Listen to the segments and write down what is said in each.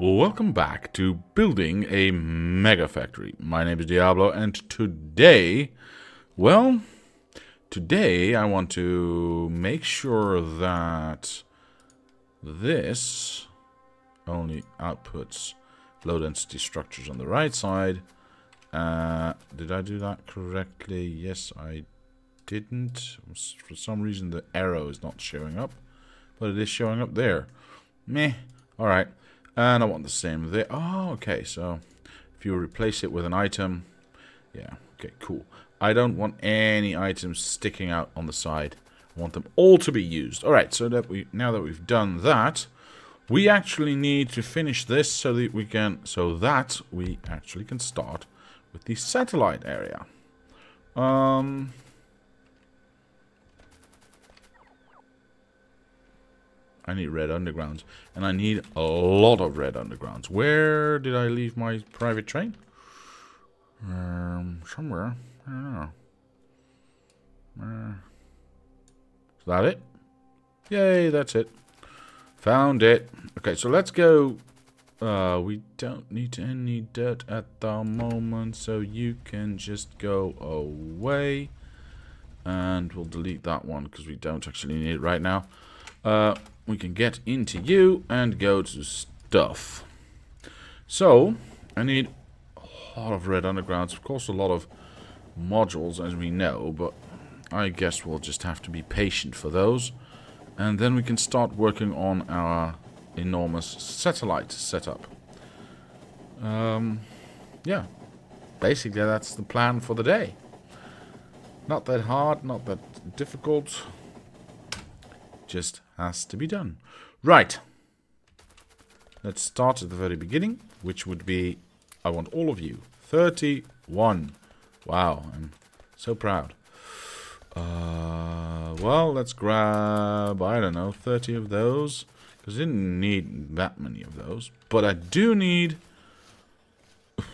Welcome back to building a mega factory. My name is Diablo, and today I want to make sure that this only outputs low density structures on the right side. Did I do that correctly? Yes, I didn't. For some reason the arrow is not showing up, but it is showing up there. Meh. Alright. And I want the same there. Oh, okay. So if you replace it with an item, yeah, okay, cool. I don't want any items sticking out on the side. I want them all to be used. All right. So that now that we've done that, we actually need to finish this so that we actually can start with the satellite area. I need red undergrounds, and I need a lot of red undergrounds. Where did I leave my private train? Somewhere. I don't know. Is that it? Yay, that's it. Found it. Okay, so let's go. We don't need any dirt at the moment, so you can just go away. And we'll delete that one because we don't actually need it right now. We can get into you and go to stuff. So, I need a lot of red undergrounds. Of course, a lot of modules, as we know, but I guess we'll just have to be patient for those. And then we can start working on our enormous satellite setup. Yeah, basically that's the plan for the day. Not that hard, not that difficult. Just has to be done. Right. Let's start at the very beginning, which would be, I want all of you. 31. Wow, I'm so proud. Well, let's grab, I don't know, 30 of those. Because I didn't need that many of those. But I do need a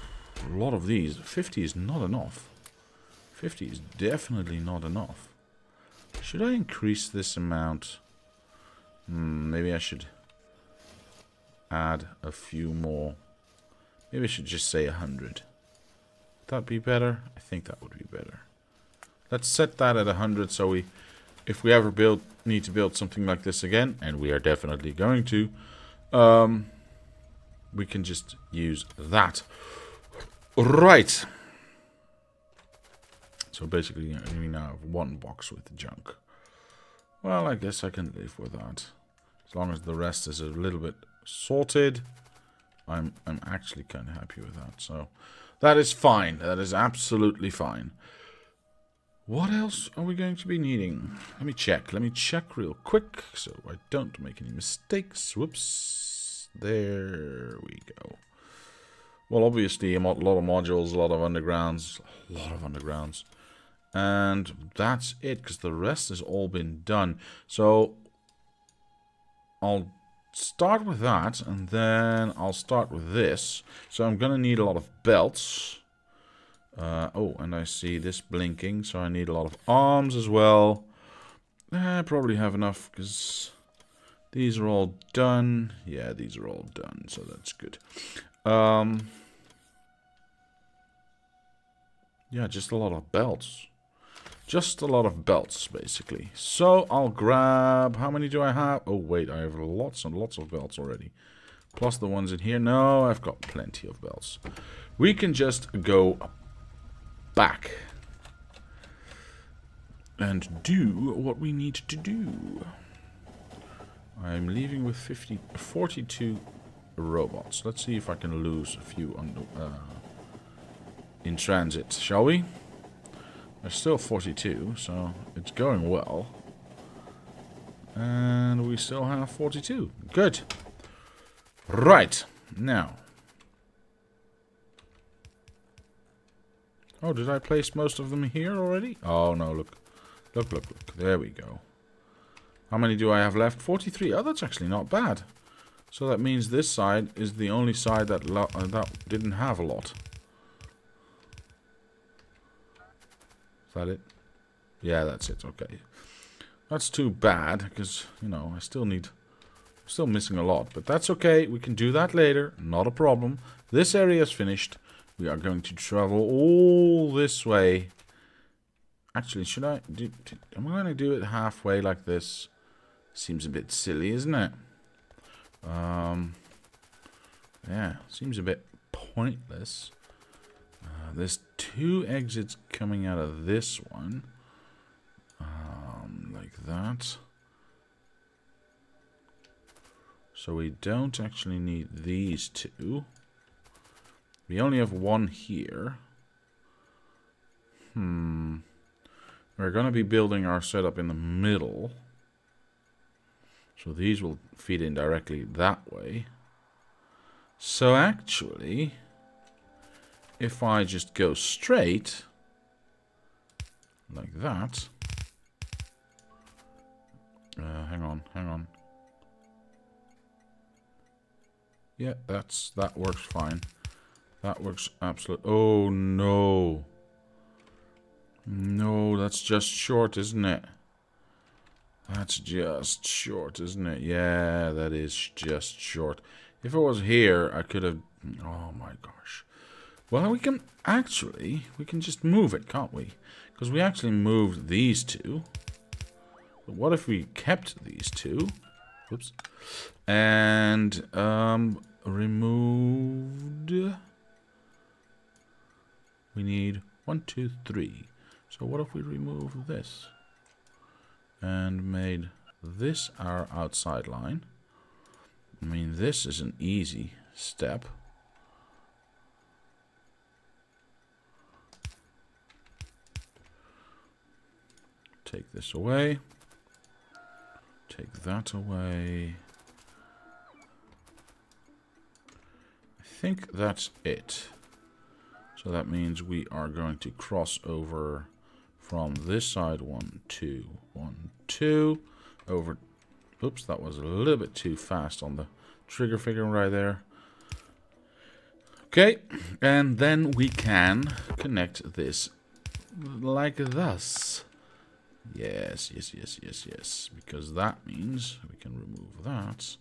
lot of these. 50 is not enough. 50 is definitely not enough. Should I increase this amount? Maybe I should add a few more. Maybe I should just say 100. Would that be better? I think that would be better. Let's set that at 100 so if we ever need to build something like this again, and we are definitely going to, we can just use that. Right. So basically, we now have one box with junk. Well, I guess I can live with that. As long as the rest is a little bit sorted, I'm actually kind of happy with that. So that is fine. That is absolutely fine. What else are we going to be needing? Let me check. Let me check real quick so I don't make any mistakes. Whoops. There we go. Well, obviously, a lot of modules, a lot of undergrounds. A lot of undergrounds. And that's it, because the rest has all been done. So I'll start with that, and then I'll start with this. So I'm going to need a lot of belts. Oh, and I see this blinking, so I need a lot of arms as well. I probably have enough, because these are all done. Yeah, these are all done, so that's good. Yeah, just a lot of belts. Just a lot of belts, basically. So I'll grab... How many do I have? Oh, wait. I have lots and lots of belts already. Plus the ones in here. No, I've got plenty of belts. We can just go back. And do what we need to do. I'm leaving with 42 robots. Let's see if I can lose a few in transit, shall we? There's still 42, so it's going well. And we still have 42. Good. Right. Now. Oh, did I place most of them here already? Oh, no, look. Look, look, look. There we go. How many do I have left? 43. Oh, that's actually not bad. So that means this side is the only side that didn't have a lot. Is that it? Yeah, that's it. Okay. That's too bad, because, you know, I still need Still missing a lot, but that's okay. We can do that later. Not a problem. This area is finished. We are going to travel all this way. Actually, should I do... I'm going to do it halfway like this. Seems a bit silly, isn't it? Yeah, seems a bit pointless. There's 2 exits coming out of this one. Like that. So we don't actually need these 2. We only have 1 here. We're going to be building our setup in the middle. So these will feed in directly that way. So actually, if I just go straight, like that. Hang on. Yeah, that works fine. That works absolutely. Oh no. No, that's just short, isn't it? That's just short, isn't it? Yeah, that is just short. If it was here, I could have... Oh my gosh. Well, we can just move it, can't we? Because we actually moved these 2. But what if we kept these 2? Whoops. And removed... We need 1, 2, 3. So what if we remove this? And made this our outside line. I mean, this is an easy step. Take this away. Take that away. I think that's it. So that means we are going to cross over from this side 1, 2, 1, 2 over. Oops, that was a little bit too fast on the trigger finger right there. Okay, and then we can connect this like this. Yes, because that means we can remove that.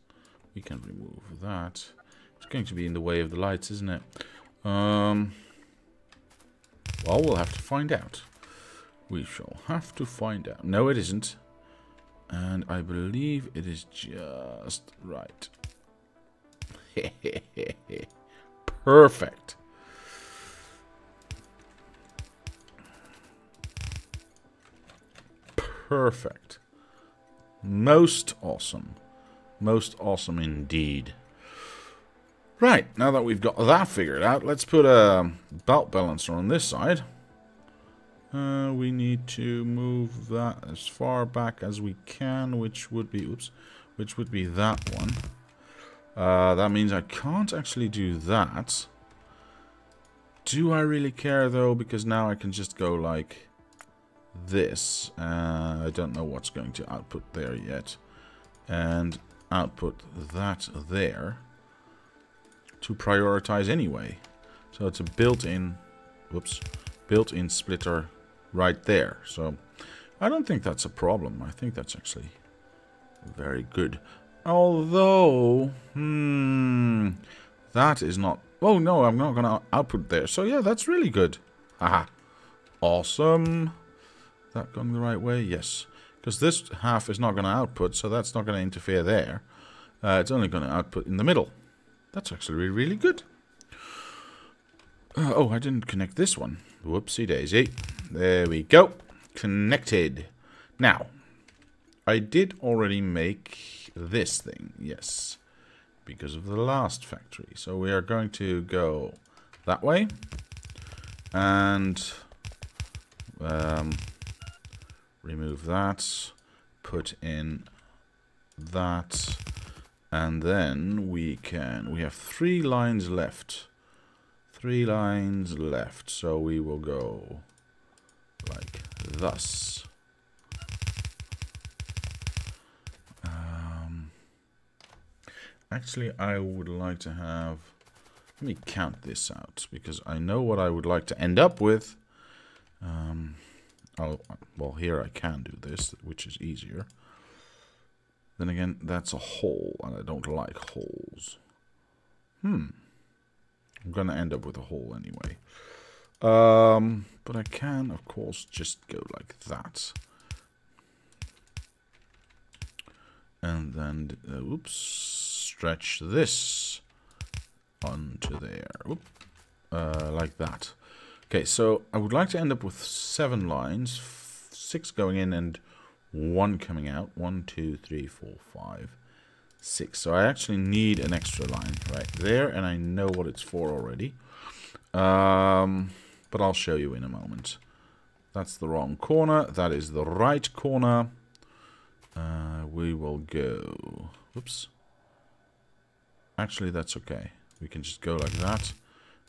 We can remove that. It's going to be in the way of the lights, isn't it? Well, we'll have to find out. We shall have to find out. No, it isn't. And I believe it is just right. Perfect. Perfect. Most awesome. Most awesome indeed. Right, now that we've got that figured out, let's put a belt balancer on this side. We need to move that as far back as we can, which would be, which would be that one. That means I can't actually do that. Do I really care though? Because now I can just go like this. I don't know what's going to output there yet. And output that there to prioritize anyway. So it's a built-in, built-in splitter right there. So I don't think that's a problem. I think that's actually very good. Although, that is not... Oh, no, I'm not going to output there. So, yeah, that's really good. Haha. Awesome. That going the right way? Yes. Because this half is not going to output, so that's not going to interfere there. It's only going to output in the middle. That's actually really, really good. Oh, I didn't connect this one. Whoopsie daisy. There we go. Connected. Now, I did already make this thing. Yes. Because of the last factory. So we are going to go that way. And remove that. Put in that. And then we have 3 lines left. 3 lines left. So we will go like thus. Actually, I would like to have... Let me count this out, because I know what I would like to end up with. Well, here I can do this, which is easier. Then again, that's a hole, and I don't like holes. I'm gonna end up with a hole anyway. But I can, of course, just go like that. And then, oops, stretch this onto there. Like that. Okay, so I would like to end up with 7 lines, 6 going in and 1 coming out. 1, 2, 3, 4, 5, 6. So I actually need an extra line right there, and I know what it's for already. But I'll show you in a moment. That's the wrong corner. That is the right corner. We will go... Whoops. Actually, that's okay. We can just go like that.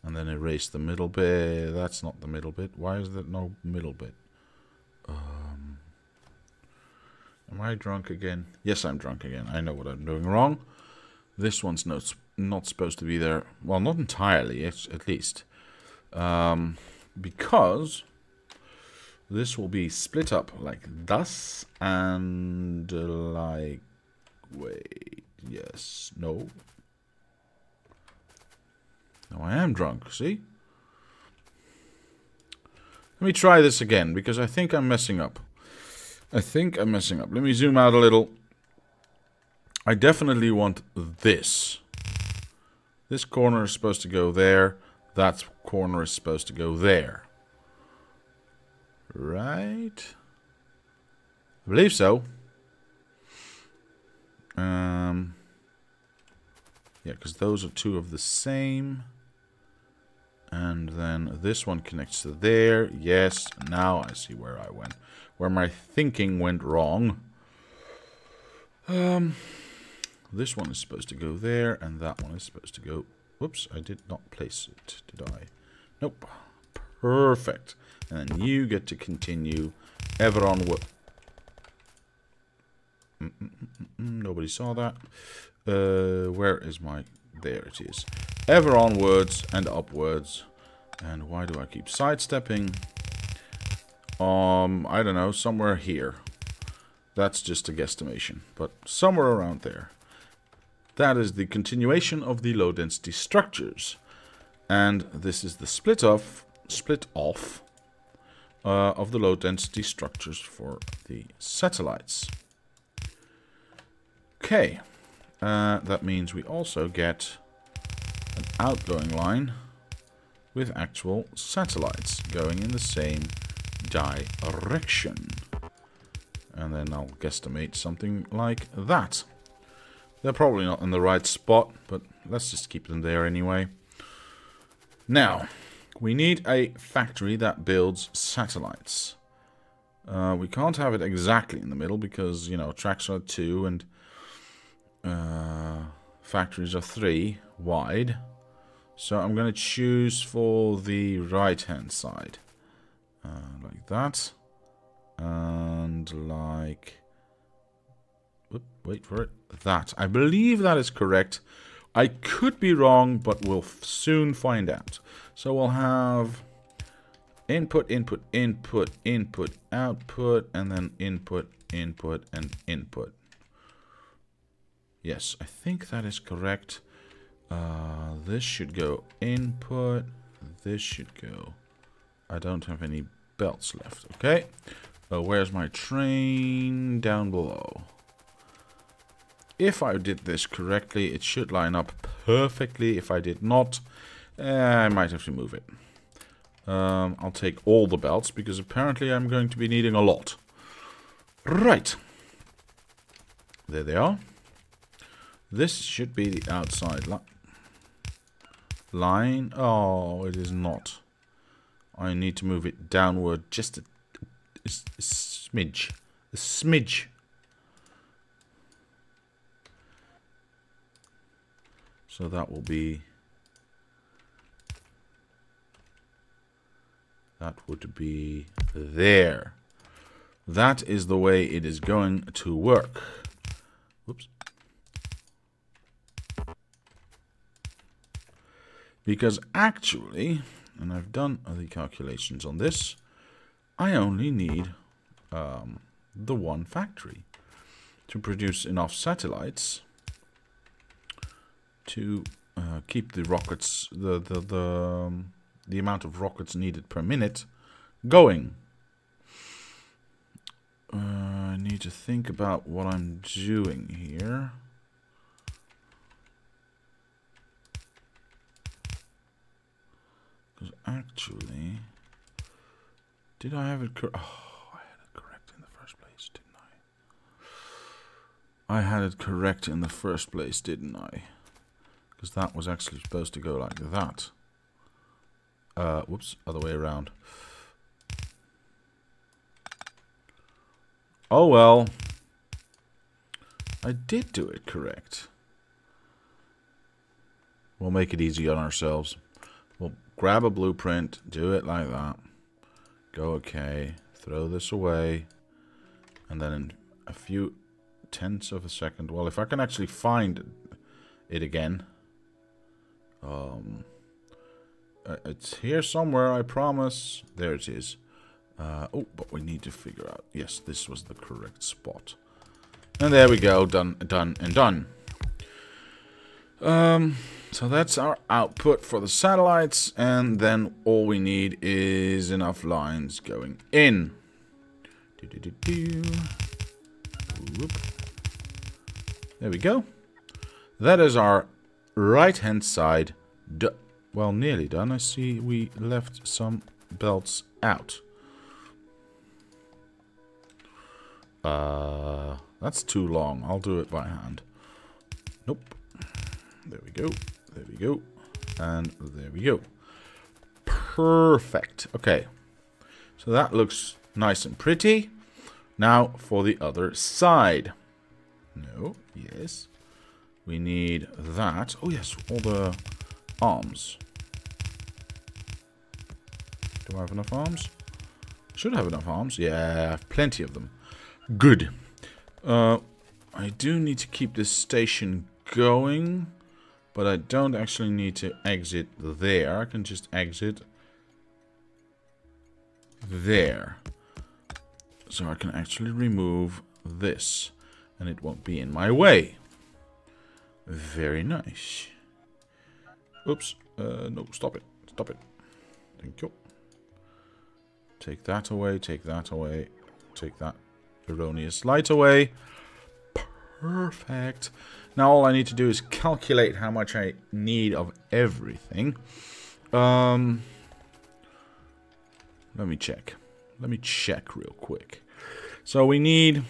And then erase the middle bit. That's not the middle bit. Why is there no middle bit? Am I drunk again? Yes, I'm drunk again. I know what I'm doing wrong. This one's not supposed to be there. Well, not entirely, at least. Because this will be split up like thus and like... Wait, yes, no. Now I am drunk, see? Let me try this again, because I think I'm messing up. Let me zoom out a little. I definitely want this. This corner is supposed to go there. That corner is supposed to go there. Right? I believe so. Yeah, because those are 2 of the same. And then this one connects to there. Yes, now I see where I went. Where my thinking went wrong. This one is supposed to go there, and that one is supposed to go... Whoops, I did not place it, did I? Nope. Perfect. And then you get to continue ever onward. Nobody saw that. Where is my... There it is. Ever onwards and upwards. And why do I keep sidestepping? I don't know, somewhere here. That's just a guesstimation, but somewhere around there. That is the continuation of the low density structures. And this is the split off of the low density structures for the satellites. Okay. That means we also get an outgoing line with actual satellites going in the same direction. And then I'll guesstimate something like that. They're probably not in the right spot, but let's just keep them there anyway. Now, we need a factory that builds satellites. We can't have it exactly in the middle because, you know, tracks are 2 and factories are 3 wide. So I'm going to choose for the right-hand side. Like that. And like... Wait for it. That. I believe that is correct. I could be wrong, but we'll soon find out. So we'll have input, input, input, input, output, and then input, input, and input. Yes, I think that is correct. This should go input. This should go... I don't have any belts left. Okay. Where's my train? Down below. If I did this correctly, it should line up perfectly. If I did not, I might have to move it. I'll take all the belts, because apparently I'm going to be needing a lot. Right. There they are. This should be the outside line. Oh, it is not. I need to move it downward just a smidge. A smidge. So that will be... That would be there. That is the way it is going to work. Whoops. Because actually, and I've done the calculations on this, I only need the one factory. to produce enough satellites to keep the rockets, the amount of rockets needed per minute going. I need to think about what I'm doing here. Because actually, did I have it correct? Oh, I had it correct in the first place, didn't I? I had it correct in the first place, didn't I? Because that was actually supposed to go like that. Whoops, other way around. Oh well. I did do it correct. We'll make it easy on ourselves. We'll grab a blueprint, do it like that. Go okay, throw this away. And then in a few tenths of a second, well, if I can actually find it again. It's here somewhere, I promise. There it is. Oh, but we need to figure out. Yes, this was the correct spot. And there we go. Done, done, and done. So that's our output for the satellites. And then all we need is enough lines going in. Whoop. There we go. That is our right-hand side. Well, nearly done. I see we left some belts out. That's too long. I'll do it by hand. Nope. There we go. There we go. And there we go. Perfect. Okay. So that looks nice and pretty. Now for the other side. No. Yes. We need that. Oh, yes. All the arms. Do I have enough arms? Should have enough arms. Yeah, I have plenty of them. Good. I do need to keep this station going, but I don't actually need to exit there. I can just exit there. So I can actually remove this, and it won't be in my way. Very nice. Oops. No, stop it. Stop it. Thank you. Take that away, take that away, take that erroneous light away. Perfect. Now all I need to do is calculate how much I need of everything. Let me check. Let me check real quick. So we need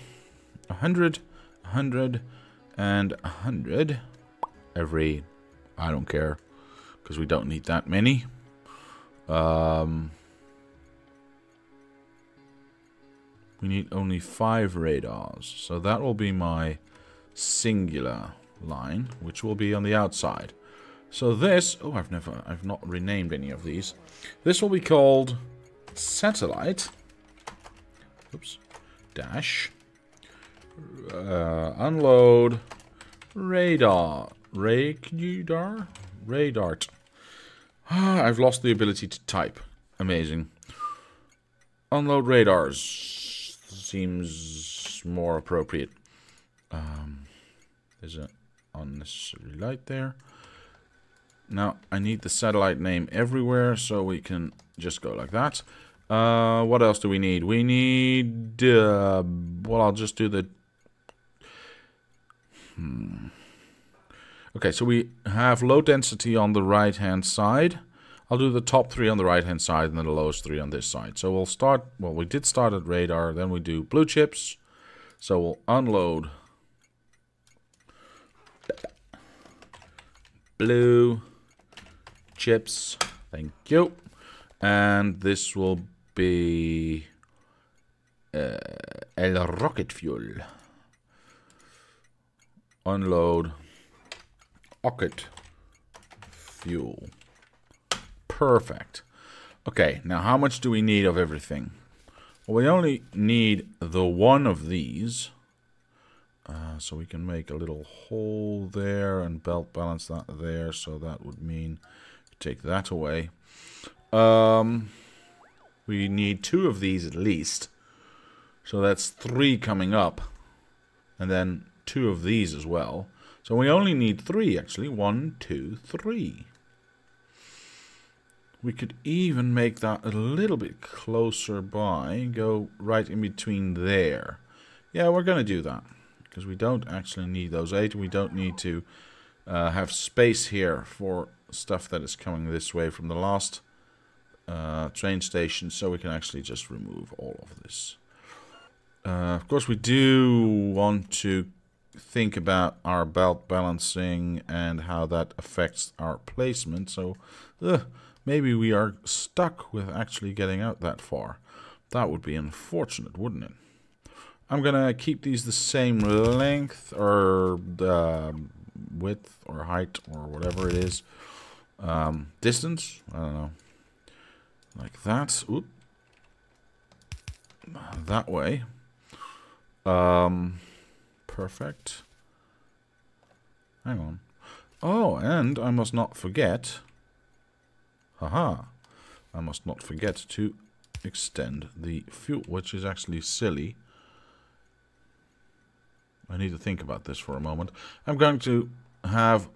100, 100, and 100 every, I don't care, because we don't need that many. We need only 5 radars, so that will be my singular line, which will be on the outside. So this, oh, I've not renamed any of these. This will be called satellite. Oops. Dash. Unload. Radar. Radar. I've lost the ability to type. Amazing. Unload radars. Seems more appropriate. There's an unnecessary light there. Now, I need the satellite name everywhere, so we can just go like that. What else do we need? We need... well, I'll just do the... Okay, so we have low density on the right-hand side. I'll do the top 3 on the right-hand side and then the lowest 3 on this side. So we'll start... Well, we did start at radar, then we do blue chips. So we'll unload... blue chips. Thank you. And this will be el rocket fuel. Unload rocket fuel. Perfect. Okay, now how much do we need of everything? Well, we only need the one of these. So we can make a little hole there and belt balance that there. So that would mean take that away. We need 2 of these at least. So that's 3 coming up. And then 2 of these as well. So we only need 3, actually. 1, 2, 3. We could even make that a little bit closer by. Go right in between there. Yeah, we're going to do that. Because we don't actually need those 8. We don't need to have space here for stuff that is coming this way from the last train station. So we can actually just remove all of this. Of course, we do want to think about our belt balancing and how that affects our placement. So maybe we are stuck with actually getting out that far. That would be unfortunate, wouldn't it? I'm going to keep these the same length or width or height or whatever it is. Distance, I don't know. Like that. Oop. That way. Perfect. Hang on. Oh, and I must not forget. Haha. I must not forget to extend the fuel, which is actually silly. I need to think about this for a moment. I'm going to have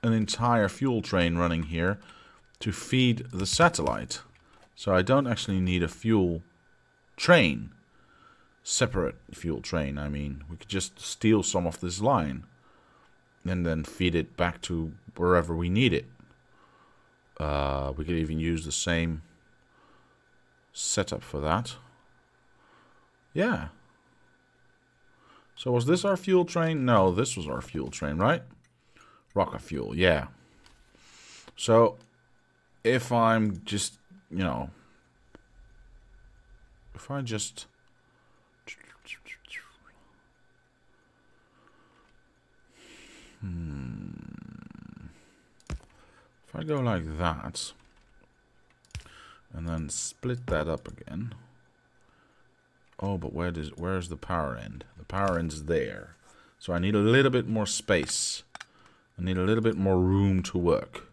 an entire fuel train running here to feed the satellite. So I don't actually need a fuel train. Separate fuel train, I mean. We could just steal some of this line and then feed it back to wherever we need it. We could even use the same setup for that. Yeah. So was this our fuel train? No, this was our fuel train, right? Rocket fuel, yeah. So if I'm just, you know, if I just... If I go like that, and then split that up again. Oh, but where's the power end? The power end's there. So I need a little bit more space. I need a little bit more room to work.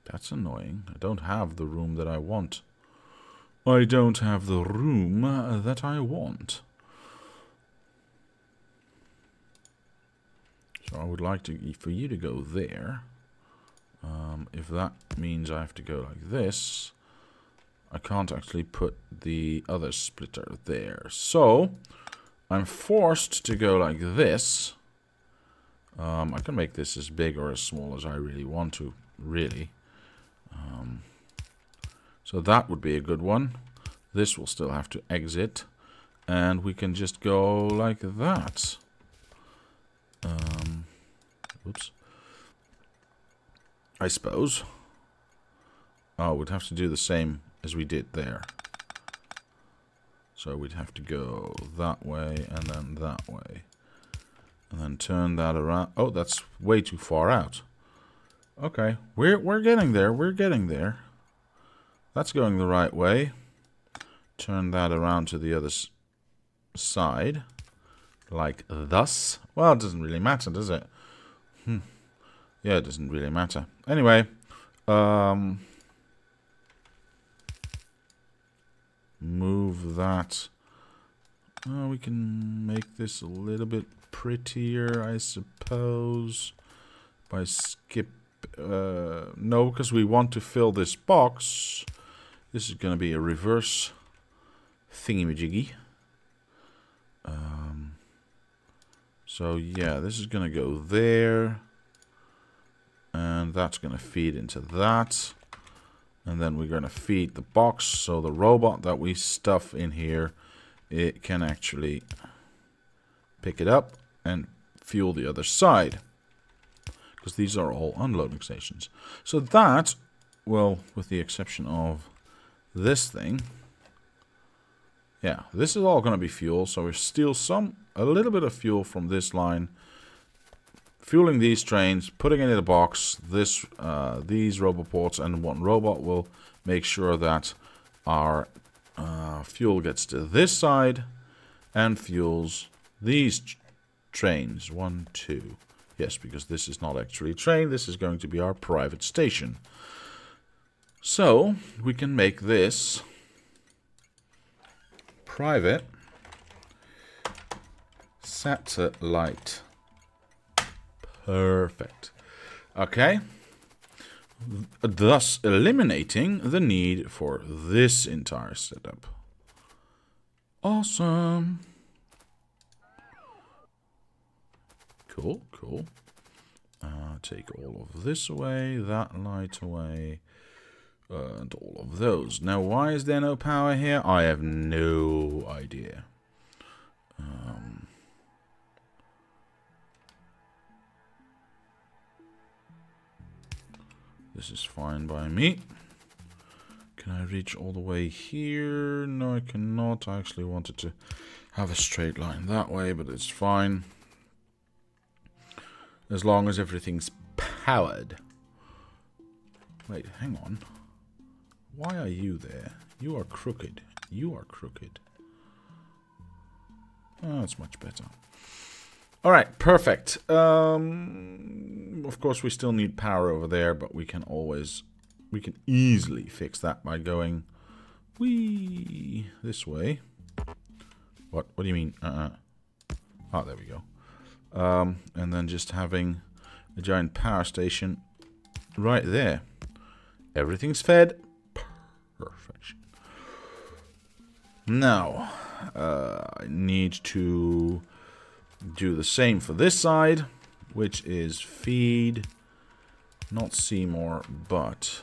That's annoying. I don't have the room that I want. I don't have the room that I want. So I would like for you to go there. If that means I have to go like this, I can't actually put the other splitter there. So I'm forced to go like this. I can make this as big or as small as I really want to, really. So that would be a good one. This will still have to exit. And we can just go like that. Oops. I suppose. Oh, we'd have to do the same as we did there. So we'd have to go that way and then that way. And then turn that around. Oh, that's way too far out. Okay, we're getting there. We're getting there. That's going the right way. Turn that around to the other side. Like thus. Well, it doesn't really matter, does it? Yeah, it doesn't really matter. Anyway. Move that. Oh, we can make this a little bit prettier, I suppose. By skip... no, because we want to fill this box. This is going to be a reverse thingy-majiggy. So yeah, this is going to go there. And that's going to feed into that. And then we're going to feed the box. So the robot that we stuff in here, it can actually pick it up and fuel the other side. Because these are all unloading stations. So that, well, with the exception of this thing. Yeah, this is all going to be fuel. So we steal a little bit of fuel from this line. Fueling these trains, putting it in a box, these roboports, and one robot will make sure that our fuel gets to this side and fuels these trains. 1, 2. Yes, because this is not actually a train. This is going to be our private station. So we can make this private satellite. Perfect. Okay. Thus eliminating the need for this entire setup. Awesome. Cool, cool. Take all of this away, that light away, and all of those. Now, why is there no power here? I have no idea. This is fine by me. Can I reach all the way here? No, I cannot. I actually wanted to have a straight line that way, but it's fine. As long as everything's powered. Wait, hang on. Why are you there? You are crooked. You are crooked. Oh, that's much better. Alright, perfect. Of course, we still need power over there, but we can easily fix that by going this way. What do you mean? Oh, there we go. And then just having a giant power station right there. Everything's fed. Perfection. Now, I need to do the same for this side, which is feed, not Seymour, but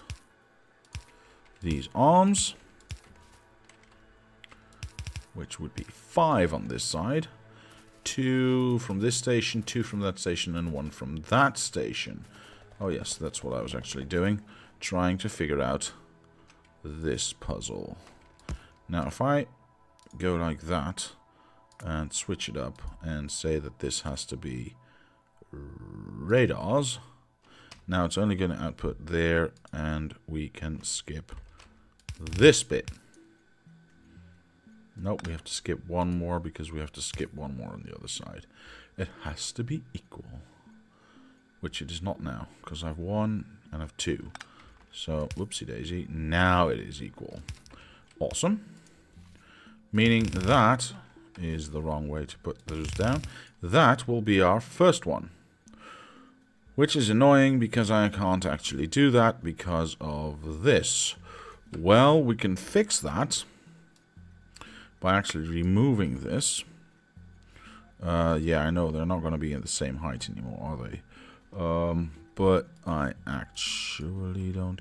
these arms, which would be 5 on this side. 2 from this station, 2 from that station, and 1 from that station. Oh yes, that's what I was actually doing. Trying to figure out this puzzle. Now if I go like that and switch it up and say that this has to be radars. Now it's only going to output there, and we can skip this bit. Nope, we have to skip one more because we have to skip one more on the other side. It has to be equal, which it is not now, because I have 1 and I have 2. So, whoopsie daisy, now it is equal. Awesome. Meaning that is the wrong way to put those down. That will be our first one, which is annoying because I can't actually do that because of this. Well, we can fix that by actually removing this. Yeah, I know they're not going to be in the same height anymore, are they? But I actually don't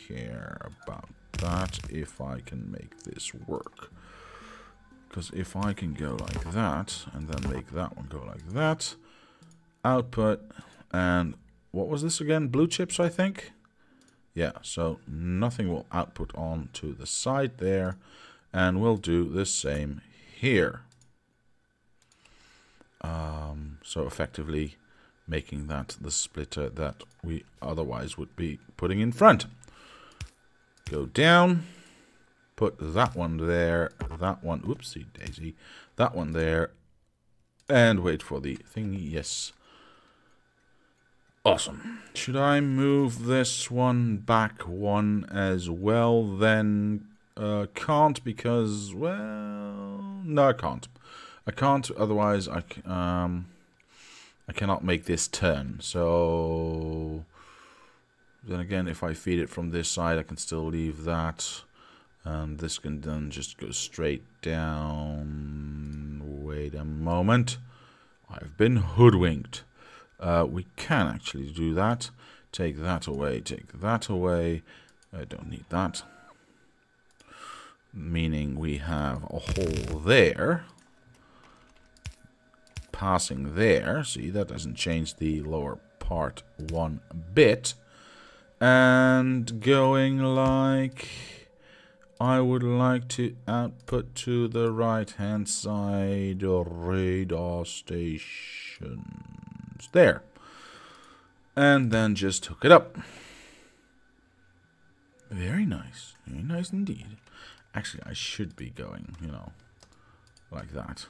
care about that if I can make this work. Because if I can go like that, and then make that one go like that, output, and what was this again? Blue chips, I think? Yeah, so nothing will output on to the side there. And we'll do the same here. So effectively making that the splitter that we otherwise would be putting in front. Go down, put that one there, that one, whoopsie daisy, that one there, and wait for the thingy, yes. Awesome. Should I move this one back one as well then? Can't because, well, no, I can't. I can't, otherwise I cannot make this turn. So, then again, if I feed it from this side, I can still leave that. And this can then just go straight down. Wait a moment. I've been hoodwinked. We can actually do that. Take that away, take that away. I don't need that. Meaning we have a hole there, passing there. See, that doesn't change the lower part one bit. And going like I would like to output to the right hand side radar stations. There. And then just hook it up. Very nice. Very nice indeed. Actually, I should be going, you know, like that.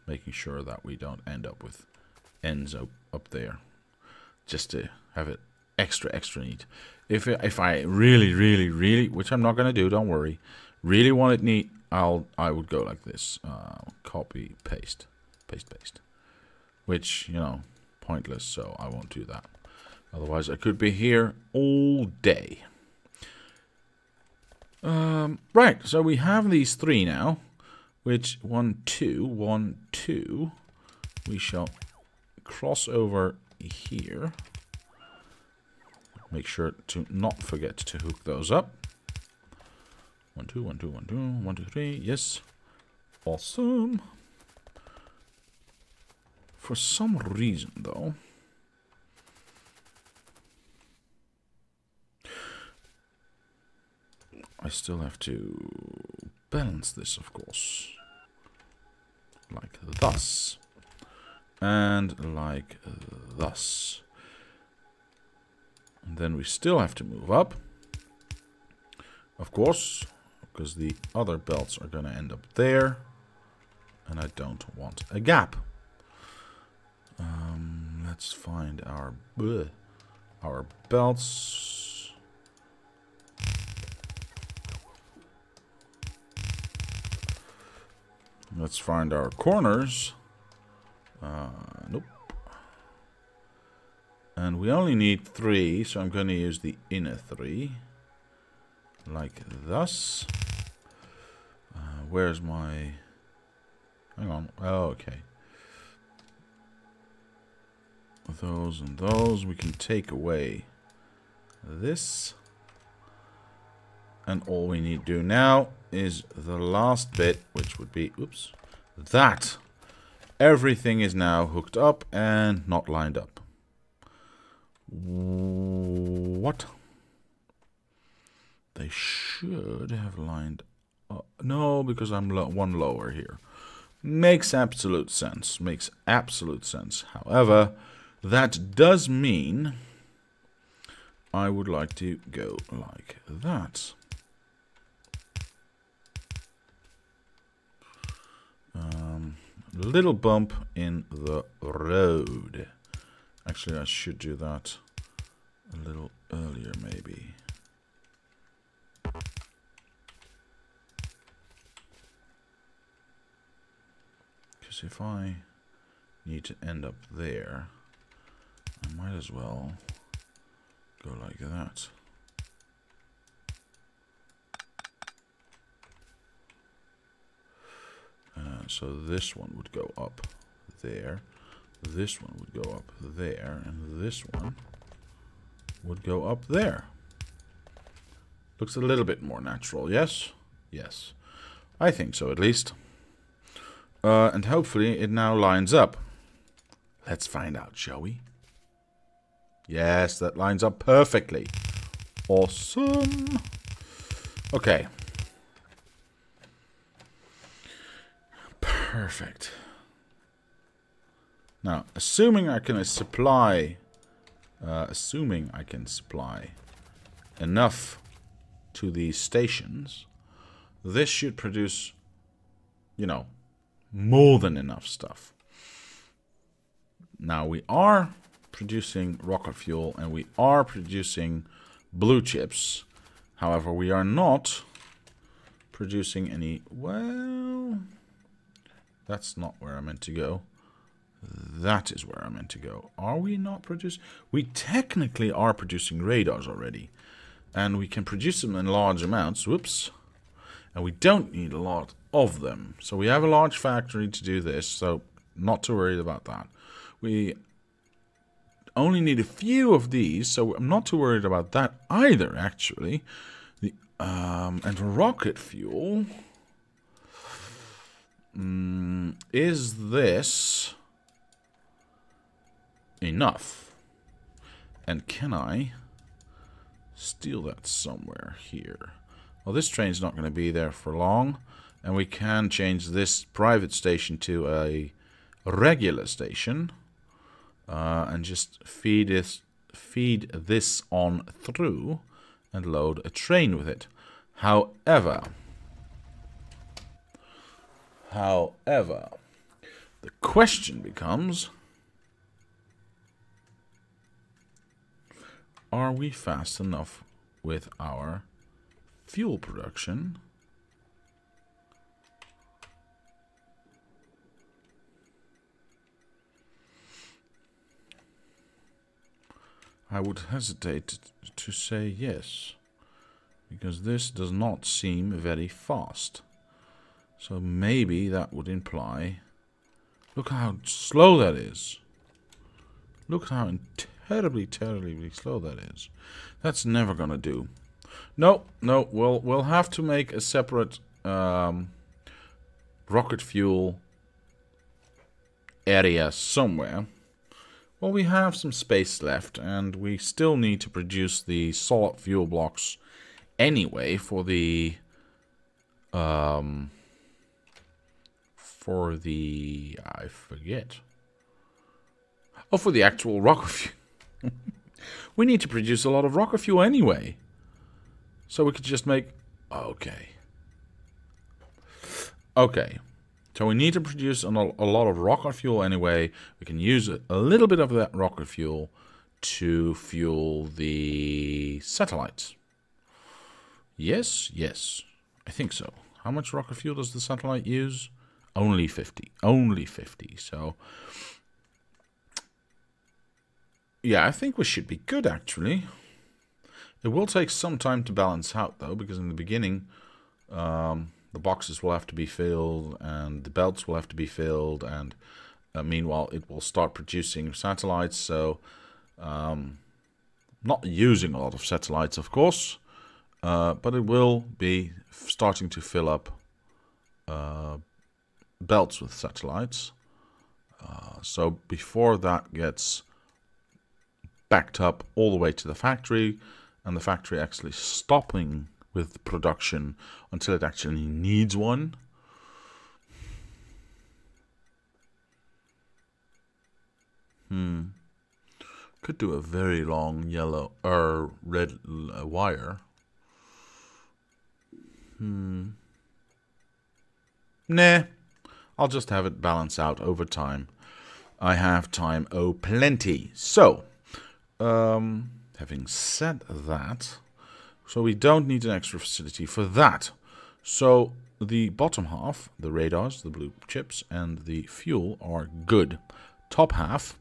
Making sure that we don't end up with ends up there. Just to have it extra neat. If I really, which I'm not gonna do, don't worry, really want it neat, I would go like this. Copy, paste, paste. Which, you know, pointless, so I won't do that. Otherwise, I could be here all day. Right, so we have these three now, which 1, 2, 1, 2. We shall cross over here. Make sure to not forget to hook those up. 1, 2, 1, 2, 1, 2, 1, 2, 3. Yes. Awesome. For some reason, though, I still have to balance this, of course. Like thus. And like thus. And then we still have to move up. Of course, because the other belts are going to end up there. And I don't want a gap. Let's find our belts. Let's find our corners. Nope. And we only need 3, so I'm going to use the inner 3. Like thus. Where's my... Hang on. Oh, okay. Those and those. We can take away this. And all we need to do now is the last bit, which would be... Oops. That. Everything is now hooked up and not lined up. What? They should have lined up. No, because I'm one lower here. Makes absolute sense. Makes absolute sense. However, that does mean I would like to go like that. Little bump in the road. Actually, I should do that a little earlier, maybe. Because if I need to end up there, I might as well go like that. So this one would go up there, this one would go up there, and this one would go up there. Looks a little bit more natural, yes? Yes. I think so, at least. And hopefully it now lines up. Let's find out, shall we? Yes, that lines up perfectly. Awesome. Okay. Perfect. Now, assuming I can supply enough to these stations, this should produce, you know, more than enough stuff. Now, we are producing rocket fuel and we are producing blue chips. However, we are not producing any... Well, that's not where I meant to go. That is where I meant to go. Are we not producing? We technically are producing radars already. And we can produce them in large amounts. Whoops. And we don't need a lot of them. So we have a large factory to do this. So not too worried about that. We only need a few of these. So I'm not too worried about that either, actually. And rocket fuel... is this enough? And can I steal that somewhere here? Well, this train's not going to be there for long. And we can change this private station to a regular station. And just feed this on through and load a train with it. However, the question becomes, are we fast enough with our fuel production? I would hesitate to say yes, because this does not seem very fast. So maybe that would imply... Look how slow that is. Look how terribly, terribly slow that is. That's never gonna do. No, we'll have to make a separate rocket fuel area somewhere. Well, we have some space left, and we still need to produce the solid fuel blocks anyway for the I forget. Oh, for the actual rocket fuel. We need to produce a lot of rocket fuel anyway. So we could just make... Okay. So we need to produce a lot of rocket fuel anyway. We can use a little bit of that rocket fuel to fuel the satellites. Yes. I think so. How much rocket fuel does the satellite use? Only 50. Only 50. So... yeah, I think we should be good, actually. It will take some time to balance out, though, because in the beginning, the boxes will have to be filled, and the belts will have to be filled, and meanwhile, it will start producing satellites, so not using a lot of satellites, of course, but it will be starting to fill up belts with satellites. So before that gets backed up all the way to the factory, and the factory actually stopping with production until it actually needs one. Could do a very long yellow or red wire. Nah, I'll just have it balance out over time. I have time, oh plenty. So, having said that, so we don't need an extra facility for that. So the bottom half, the radars, the blue chips, and the fuel are good. Top half,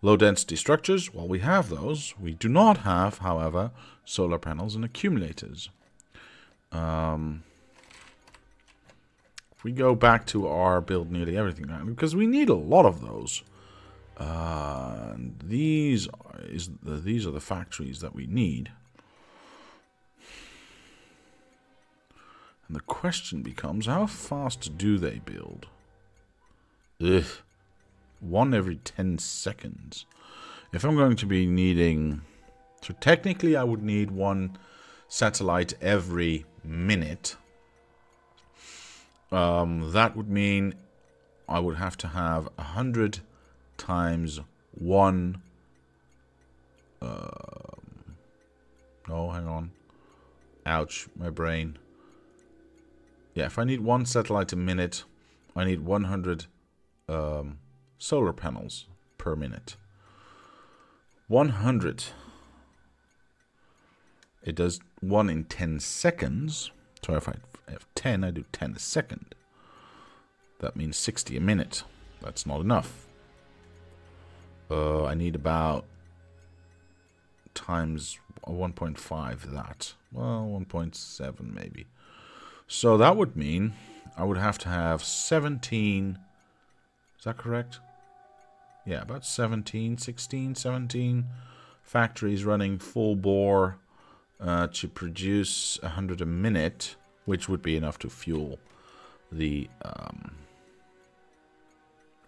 low density structures, well, we have those. We do not have, however, solar panels and accumulators. If we go back to our build nearly everything now, because we need a lot of those. These are the factories that we need. And the question becomes, how fast do they build? Ugh. 1 every 10 seconds. If I'm going to be needing... So technically I would need 1 satellite every minute. That would mean I would have to have 100 times 1... no, hang on. Ouch, my brain. Yeah, if I need 1 satellite a minute, I need 100 solar panels per minute. 100. It does 1 in 10 seconds. So if I have 10, I do 10 a second. That means 60 a minute. That's not enough. I need about times 1.5 that. Well, 1.7 maybe. So that would mean I would have to have 17, is that correct? Yeah, about 17, 16, 17 factories running full bore to produce 100 a minute, which would be enough to fuel the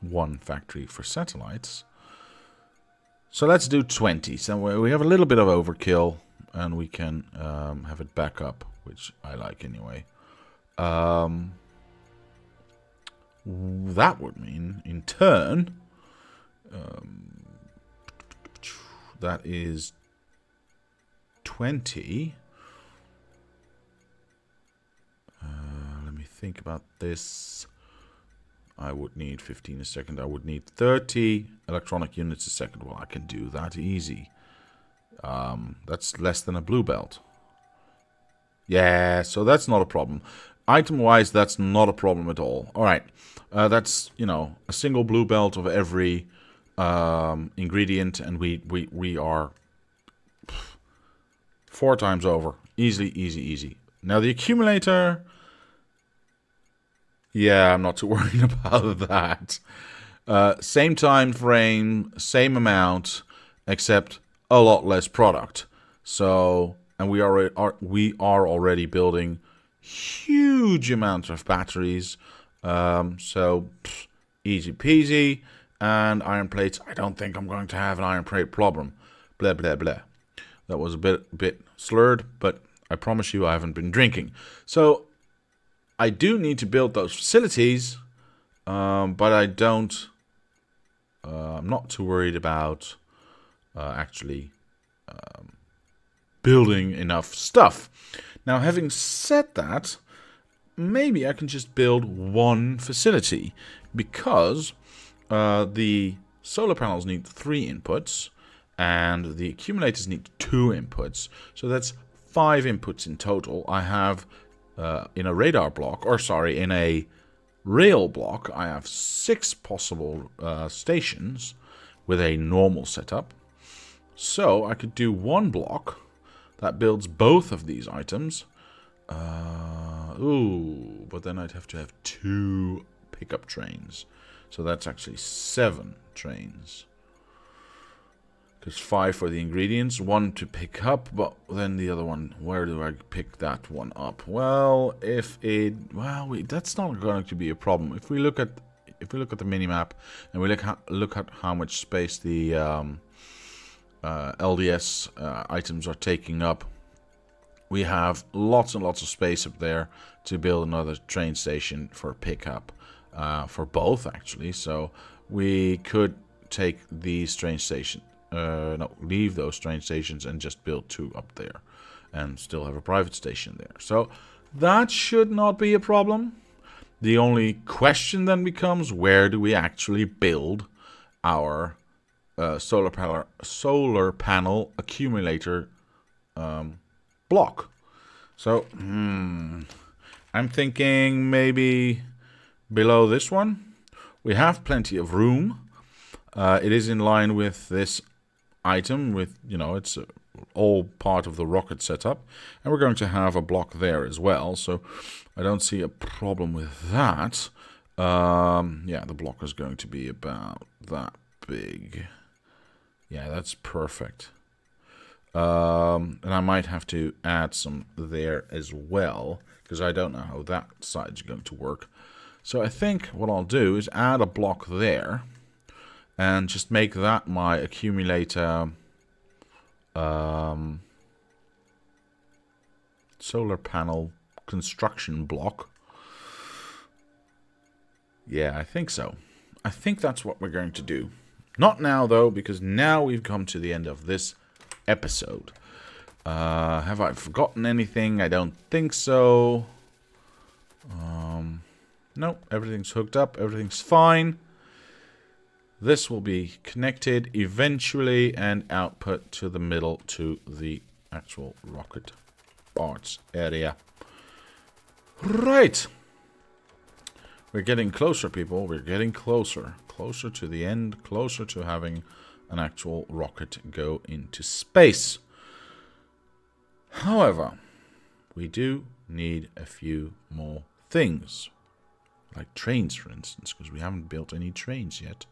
1 factory for satellites. So let's do 20. So we have a little bit of overkill, and we can have it back up, which I like anyway. That would mean, in turn, that is 20. Let me think about this. I would need 15 a second. I would need 30 electronic units a second. Well, I can do that easy. That's less than a blue belt. Yeah, so that's not a problem. Item-wise, that's not a problem at all. All right, that's, you know, a single blue belt of every ingredient, and we are 4 times over. Easily, easy, easy. Now the accumulator, yeah, I'm not too worried about that. Same time frame, same amount, except a lot less product. So, and we are already building huge amounts of batteries. So easy peasy. And iron plates, I don't think I'm going to have an iron plate problem. Blah blah blah. That was a bit slurred, but I promise you I haven't been drinking. So I do need to build those facilities, but I don't. I'm not too worried about actually building enough stuff. Now, having said that, maybe I can just build one facility, because the solar panels need 3 inputs and the accumulators need 2 inputs. So that's 5 inputs in total. I have in a radar block, or sorry, in a rail block, I have 6 possible stations with a normal setup. So I could do one block that builds both of these items. Ooh, but then I'd have to have 2 pickup trains. So that's actually 7 trains. Because 5 for the ingredients, 1 to pick up, but then the other one, where do I pick that one up? Well, that's not going to be a problem. If we look at the mini map and we look at how much space the LDS items are taking up, we have lots and lots of space up there to build another train station for pickup, for both actually. So we could take these train stations. Leave those train stations and just build 2 up there and still have a private station there. So that should not be a problem. The only question then becomes, where do we actually build our solar panel accumulator block? So I'm thinking maybe below this one. We have plenty of room. It is in line with this item, with, you know, it's all part of the rocket setup, and we're going to have a block there as well, so I don't see a problem with that. Yeah, the block is going to be about that big. Yeah, that's perfect. And I might have to add some there as well, because I don't know how that side's going to work. So I think what I'll do is add a block there and just make that my accumulator solar panel construction block. Yeah, I think so. I think that's what we're going to do. Not now, though, because now we've come to the end of this episode. Have I forgotten anything? I don't think so. No, everything's hooked up. Everything's fine. This will be connected eventually and output to the middle to the actual rocket parts area. Right. We're getting closer, people. We're getting closer. Closer to the end. Closer to having an actual rocket go into space. However, we do need a few more things. Like trains, for instance, because we haven't built any trains yet.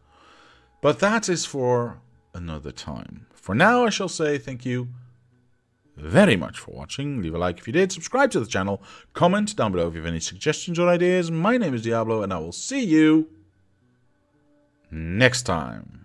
But that is for another time. For now, I shall say thank you very much for watching. Leave a like if you did. Subscribe to the channel. Comment down below if you have any suggestions or ideas. My name is Diablo, and I will see you next time.